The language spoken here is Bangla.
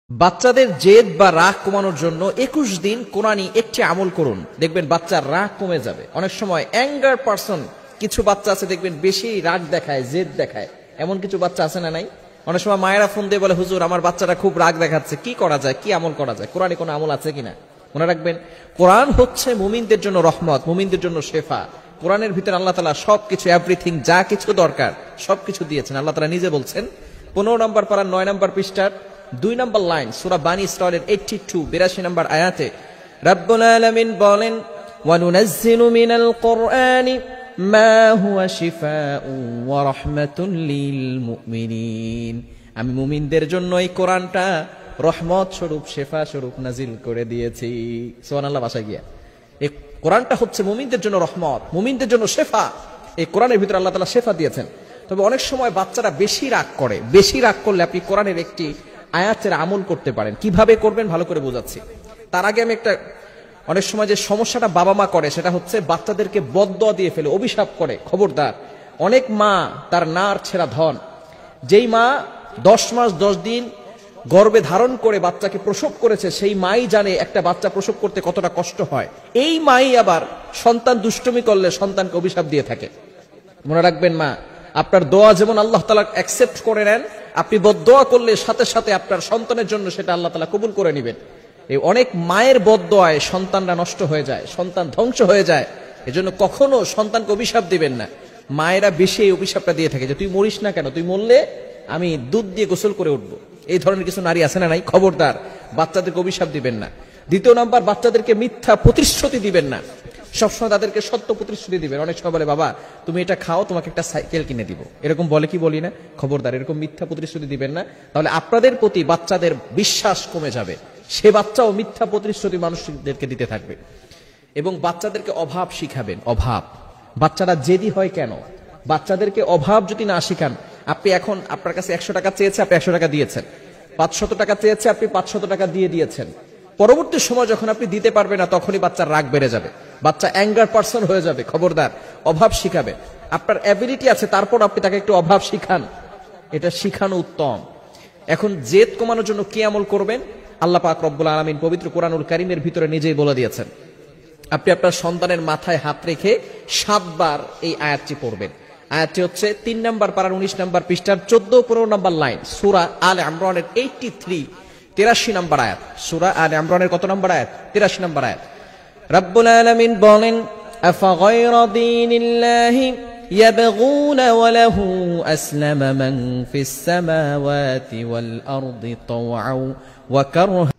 বাচ্চাদের জেদ বা রাগ কমানোর জন্য 21 দিন কোরআনী একটি আমল করুন, দেখবেন বাচ্চার রাগ কমে যাবে। অনেক সময় অ্যাঙ্গার পারসন, কিছু বাচ্চা আছে দেখবেন বেশি রাগ দেখায়, জেদ দেখায়, এমন কিছু বাচ্চা আছে না নাই? অনেক সময় মায়েরা ফোন দিয়ে বলে, হুজুর আমার বাচ্চাটা খুব রাগ দেখাচ্ছে, কি করা যায়, কি আমল করা যায়? কোরআনে কোনো আমল আছে কিনা মনে রাখবেন। কোরআন হচ্ছে মুমিনদের জন্য রহমত, মুমিনদের জন্য শেফা। কোরআনের ভিতরে আল্লাহ তাআলা সবকিছু, এভরিথিং, যা কিছু দরকার সবকিছু দিয়েছেন। আল্লাহ তাআলা নিজে বলছেন 15 নম্বর পারার 9 নম্বর পৃষ্ঠার 2 নম্বর লাইন, সূরা বানী ইসরাঈলের 82 নম্বর আয়াতে রব্বুল আলামিন বলেন, ওয়া নুনাজ্জিলু মিনাল কুরআনি মা হুয়া শিফাউ ওয়া রাহমাতুল লিল মুমিনিন। আমি মুমিনদের জন্য এই কোরআনটা রহমত স্বরূপ, শেফা স্বরূপ নাজিল করে দিয়েছি। সুবহানাল্লাহ। ভাষা গিয়া এই কোরআনটা হচ্ছে মুমিনদের জন্য রহমত, মুমিনদের জন্য শেফা। এই কোরআনের ভিতরে আল্লাহ তাআলা শেফা দিয়েছেন। তবে অনেক সময় বাচ্চারা বেশি রাগ করে, বেশি রাগ করলে আপনি কোরআনের একটি আয়াতের আমল করতে পারেন। কিভাবে করবেন ভালো করে বোঝাচ্ছি। তার আগে আমি অনেক সময় যে সমস্যাটা বাবা মা করে সেটা হচ্ছে বাচ্চাদেরকে বদদোয়া দিয়ে ফেলে, অভিশাপ করে। খবরদার, অনেক মা তার নার ছেঁড়া ধন, যেই মা 10 মাস 10 দিন গর্ভে ধারণ করে বাচ্চাকে প্রসব করেছে, সেই মাই জানে একটা বাচ্চা প্রসব করতে কতটা কষ্ট হয়। এই মাই আবার সন্তান দুষ্টুমি করলে সন্তানকে অভিশাপ দিয়ে থাকে। মনে রাখবেন, মা আপনার দোয়া যেমন আল্লাহ তাআলা অ্যাকসেপ্ট করে নেন, আপনি বদদোয়া করলে সাথে সাথে আপনার সন্তানের জন্য সেটা আল্লাহ তাআলা কবুল করে নেবেন। এই অনেক মায়ের বদদোয়ায় সন্তানরা নষ্ট হয়ে যায়, সন্তান ধ্বংস হয়ে যায়। এজন্য কখনো সন্তানকে অভিশাপ দিবেন না। মায়েরা বেশি এই অভিশাপটা দিয়ে থাকে যে তুই মরিস না কেন, তুই মরলে আমি দুধ দিয়ে গোসল করে উঠবো। এই ধরনের কিছু নারী আছে না নাই? খবরদার, বাচ্চাদেরকে অভিশাপ দিবেন না। 2 নম্বর, বাচ্চাদেরকে মিথ্যা প্রতিশ্রুতি দিবেন না। সবসময় তাদেরকে সত্য প্রতিশ্রুতি দিবেন। অনেক সময় বলে, বাবা তুমি এটা খাও, তোমাকে একটা সাইকেল কিনে দিব, এরকম বলে কি বলি না? খবরদার, এরকম মিথ্যা প্রতিশ্রুতি দিবেন না। তাহলে আপনাদের প্রতি বাচ্চাদের বিশ্বাস কমে যাবে, সে বাচ্চাও মিথ্যা প্রতিশ্রুতি মানুষদেরকে দিতে থাকবে। এবং বাচ্চাদেরকে অভাব শিখাবেন। অভাব, বাচ্চারা জেদি হয় কেন? বাচ্চাদেরকে অভাব যদি না শিখান, আপনি এখন আপনার কাছে 100 টাকা চেয়েছে, আপনি 100 টাকা দিয়েছেন। 500 টাকা চেয়েছে, আপনি 500 টাকা দিয়ে দিয়েছেন। পরবর্তী সময় যখন আপনি দিতে পারবেন না, তখনই বাচ্চার রাগ বেড়ে যাবে, বাচ্চা অ্যাঙ্গার পারসন হয়ে যাবে। খবরদার, অভাব শিখাবেন। আপনার অ্যাবিলিটি আছে, তারপর আপনি তাকে একটু অভাব শিখান, এটা শিখানো উত্তম। এখন জেদ কমানোর জন্য কি আমল করবেন? আল্লাহ পাক রব্বুল আলামিন পবিত্র কোরআনুল কারীমের ভিতরে নিজেই বলে দিয়েছেন। আপনি আপনার সন্তানের মাথায় হাত রেখে 7 বার এই আয়াতটি পড়বেন। আয়াতটি হচ্ছে 3 নম্বর পারার 19 নম্বর পৃষ্ঠার 14-15 নম্বর লাইন, সূরা আলে ইমরানের 83 নম্বর আয়াত। সূরা আলে ইমরানের কত নম্বর আয়াত? 83 নম্বর আয়াত। রব্বুল আলামিন বলেন, আফাগায়রা দীনিল্লাহি ইয়াবগুনা ওয়া লাহু আসলামা মান ফিস সামাওয়াতি ওয়াল আরদি তাওআন ওয়া কারহা